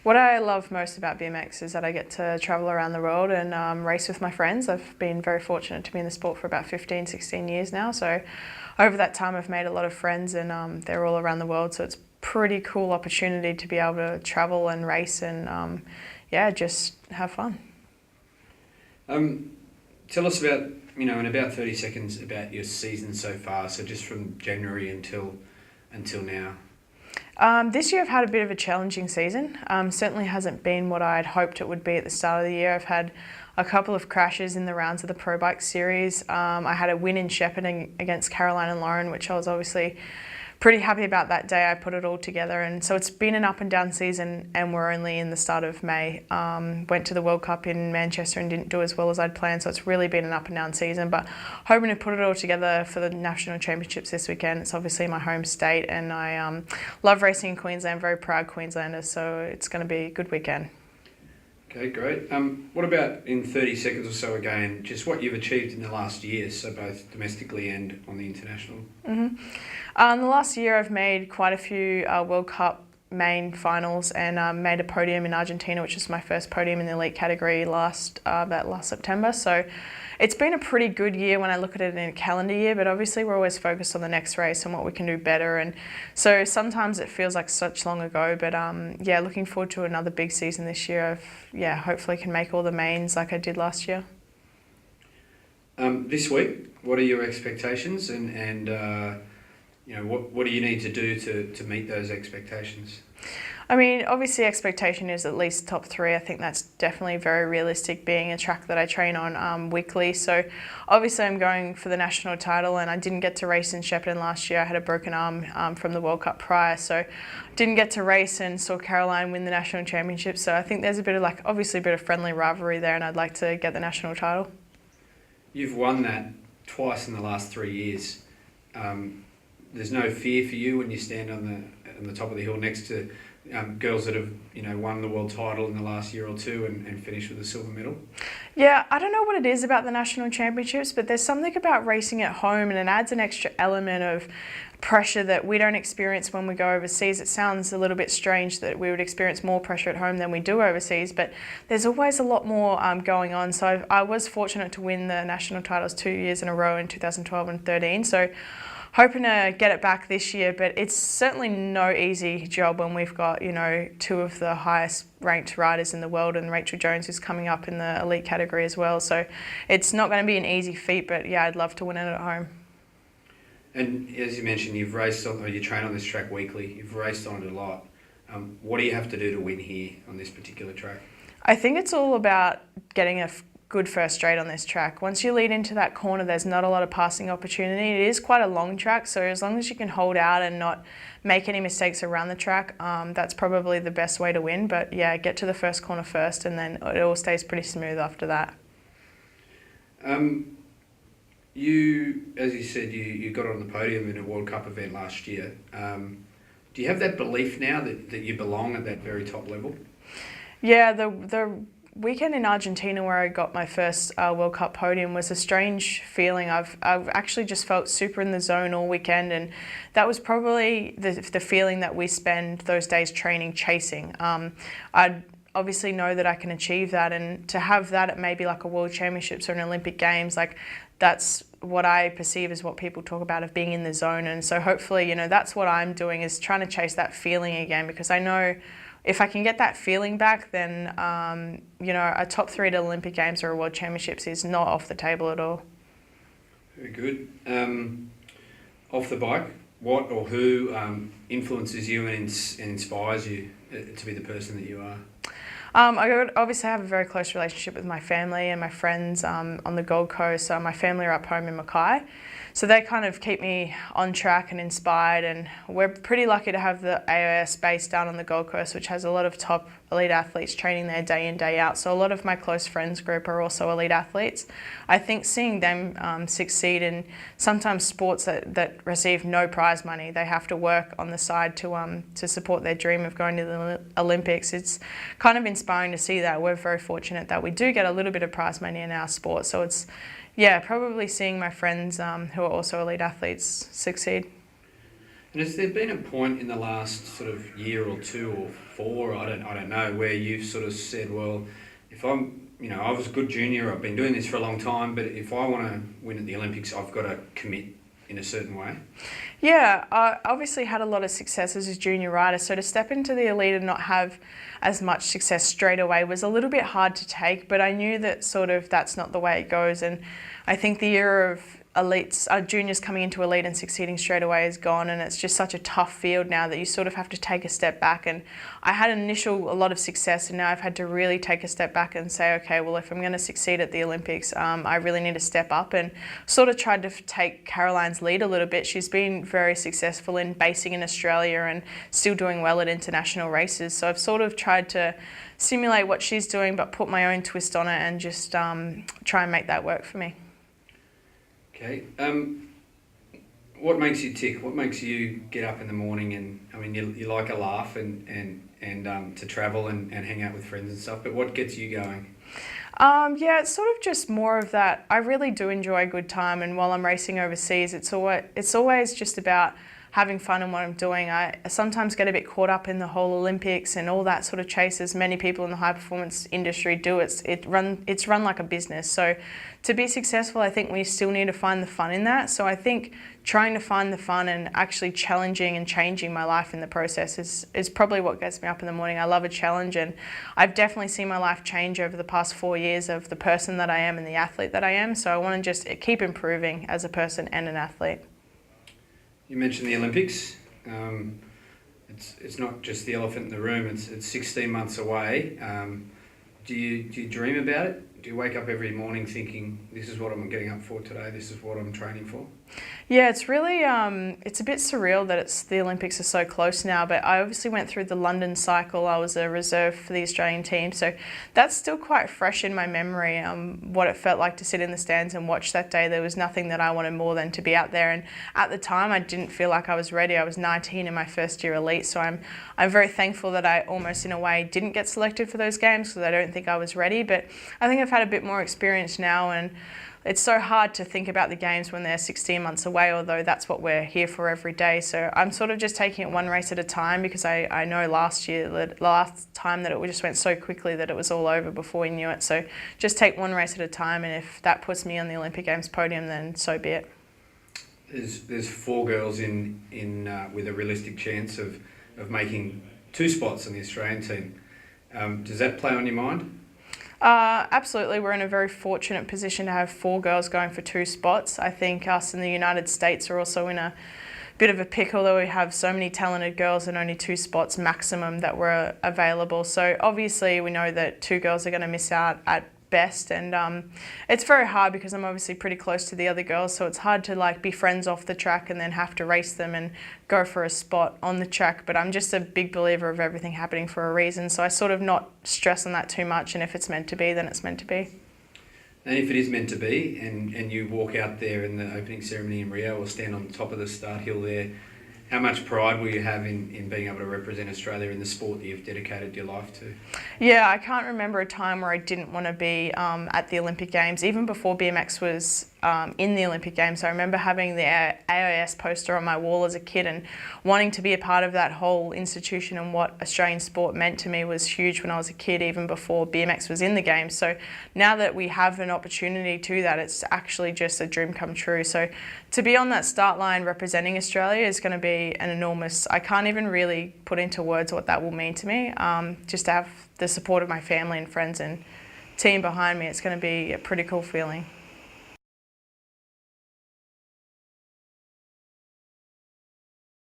What I love most about BMX is that I get to travel around the world and race with my friends. I've been very fortunate to be in the sport for about 15, 16 years now. So over that time I've made a lot of friends and they're all around the world. So it's a pretty cool opportunity to be able to travel and race and yeah, just have fun. Tell us about, in about 30 seconds about your season so far. So just from January until now. This year I've had a bit of a challenging season. Certainly hasn't been what I'd hoped it would be at the start of the year. I've had a couple of crashes in the rounds of the Pro Bike Series. I had a win in Shepparton against Caroline and Lauren, which I was obviously pretty happy about that day. I put it all together, and so it's been an up and down season, and we're only in the start of May. Went to the World Cup in Manchester and didn't do as well as I'd planned, so it's really been an up and down season, but hoping to put it all together for the National Championships this weekend. It's obviously my home state, and I love racing in Queensland, very proud Queenslander, so it's going to be a good weekend. Okay, great. What about in 30 seconds or so again, just what you've achieved in the last year, so both domestically and on the international? In the last year I've made quite a few World Cup main finals and made a podium in Argentina, which is my first podium in the elite category last September. So it's been a pretty good year when I look at it in a calendar year, but obviously we're always focused on the next race and what we can do better. And so sometimes it feels like such long ago, but yeah, looking forward to another big season this year. Hopefully can make all the mains like I did last year. This week, what are your expectations and what do you need to do to meet those expectations? I mean, obviously expectation is at least top 3. I think that's definitely very realistic, being a track that I train on weekly. So obviously I'm going for the national title, and I didn't get to race in Shepparton last year. I had a broken arm from the World Cup prior, so didn't get to race and saw Caroline win the national championship. So I think there's a bit of obviously a bit of friendly rivalry there, and I'd like to get the national title. You've won that twice in the last 3 years. There's no fear for you when you stand on the top of the hill next to girls that have won the world title in the last year or two and finished with a silver medal? Yeah, I don't know what it is about the national championships, but there's something about racing at home, and it adds an extra element of pressure that we don't experience when we go overseas. It sounds a little bit strange that we would experience more pressure at home than we do overseas, but there's always a lot more going on. So I was fortunate to win the national titles 2 years in a row in 2012 and 13. So hoping to get it back this year, but it's certainly no easy job when we've got, 2 of the highest ranked riders in the world, and Rachel Jones is coming up in the elite category as well. So it's not going to be an easy feat, but yeah, I'd love to win it at home. And as you mentioned, you train on this track weekly. You've raced on it a lot. What do you have to do to win here on this particular track? I think it's all about getting a good first straight on this track. Once you lead into that corner, there's not a lot of passing opportunity. It is quite a long track, so as long as you can hold out and not make any mistakes around the track, that's probably the best way to win. But yeah, get to the first corner first, and then it all stays pretty smooth after that. You, as you said, you got on the podium in a World Cup event last year. Do you have that belief now that you belong at that very top level? Yeah, the weekend in Argentina where I got my first World Cup podium was a strange feeling. I've actually just felt super in the zone all weekend, and that was probably the feeling that we spend those days training chasing. I obviously know that I can achieve that, and to have that at maybe like a World Championships or an Olympic Games, that's what I perceive as what people talk about of being in the zone. And so hopefully, that's what I'm doing, is trying to chase that feeling again, because I know if I can get that feeling back, then, a top 3 at Olympic Games or a World Championships is not off the table at all. Very good. Off the bike, what or who influences you and inspires you to be the person that you are? I obviously have a very close relationship with my family and my friends on the Gold Coast. My family are up home in Mackay, so they kind of keep me on track and inspired, and we're pretty lucky to have the AOS base down on the Gold Coast, which has a lot of top elite athletes training there day in, day out. So a lot of my close friends group are also elite athletes. I think seeing them succeed in sometimes sports that receive no prize money, they have to work on the side to support their dream of going to the Olympics. It's kind of inspiring to see that. We're very fortunate that we do get a little bit of prize money in our sport. So it's, probably seeing my friends who are also elite athletes succeed. And has there been a point in the last sort of year or two or four, I don't know, where you've sort of said, well, if I was a good junior, I've been doing this for a long time, but if I want to win at the Olympics, I've got to commit in a certain way? Yeah, I obviously had a lot of success as a junior rider, so to step into the elite and not have as much success straight away was a little bit hard to take, but I knew that sort of that's not the way it goes, and I think the era of elites, juniors coming into elite and succeeding straight away is gone, and it's just such a tough field now that you sort of have to take a step back. And I had a lot of success, and now I've had to really take a step back and say, okay, well, if I'm going to succeed at the Olympics, I really need to step up, and sort of tried to take Caroline's lead a little bit. She's been very successful in basing in Australia and still doing well at international races, so I've sort of tried to simulate what she's doing but put my own twist on it and just try and make that work for me. Okay. What makes you tick? What makes you get up in the morning? And I mean, you like a laugh and to travel and hang out with friends and stuff. But what gets you going? Yeah, it's sort of just more of that. I really do enjoy a good time, and while I'm racing overseas, it's always just about having fun in what I'm doing. I sometimes get a bit caught up in the whole Olympics and all that sort of chase, as many people in the high performance industry do. It's run like a business. So to be successful, I think we still need to find the fun in that. So I think trying to find the fun and actually challenging and changing my life in the process is probably what gets me up in the morning. I love a challenge, and I've definitely seen my life change over the past 4 years of the person that I am and the athlete that I am. So I want to just keep improving as a person and an athlete. You mentioned the Olympics. It's not just the elephant in the room. It's 16 months away. Do you dream about it? Do you wake up every morning thinking, this is what I'm getting up for today, this is what I'm training for? Yeah, it's really, it's a bit surreal that the Olympics are so close now, but I obviously went through the London cycle. I was a reserve for the Australian team, so that's still quite fresh in my memory, what it felt like to sit in the stands and watch that day. There was nothing that I wanted more than to be out there, and at the time I didn't feel like I was ready. I was 19 in my first year elite, so I'm very thankful that I almost in a way didn't get selected for those games because I don't think I was ready, but I think I've had a bit more experience now, and it's so hard to think about the games when they're 16 months away, although that's what we're here for every day. So I'm sort of just taking it one race at a time, because I know last time that it just went so quickly that it was all over before we knew it. So just take one race at a time, and if that puts me on the Olympic Games podium, then so be it. There's 4 girls in with a realistic chance of making 2 spots on the Australian team. Does that play on your mind? Absolutely. We're in a very fortunate position to have 4 girls going for 2 spots. I think us in the United States are also in a bit of a pickle, though we have so many talented girls and only 2 spots maximum that were available. So obviously we know that 2 girls are going to miss out at best, and it's very hard because I'm obviously pretty close to the other girls, so it's hard to be friends off the track and then have to race them and go for a spot on the track. But I'm just a big believer of everything happening for a reason, so I sort of not stress on that too much, and if it's meant to be, then it's meant to be. And if it is meant to be, and you walk out there in the opening ceremony in Rio or stand on top of the start hill there, how much pride will you have in being able to represent Australia in the sport that you've dedicated your life to? Yeah, I can't remember a time where I didn't want to be at the Olympic Games. Even before BMX was in the Olympic Games, I remember having the AIS poster on my wall as a kid, and wanting to be a part of that whole institution, and what Australian sport meant to me was huge when I was a kid, even before BMX was in the Games. So now that we have an opportunity to that, it's actually just a dream come true. So to be on that start line representing Australia is going to be an enormous, I can't even really put into words what that will mean to me. Just to have the support of my family and friends and team behind me, it's going to be a pretty cool feeling.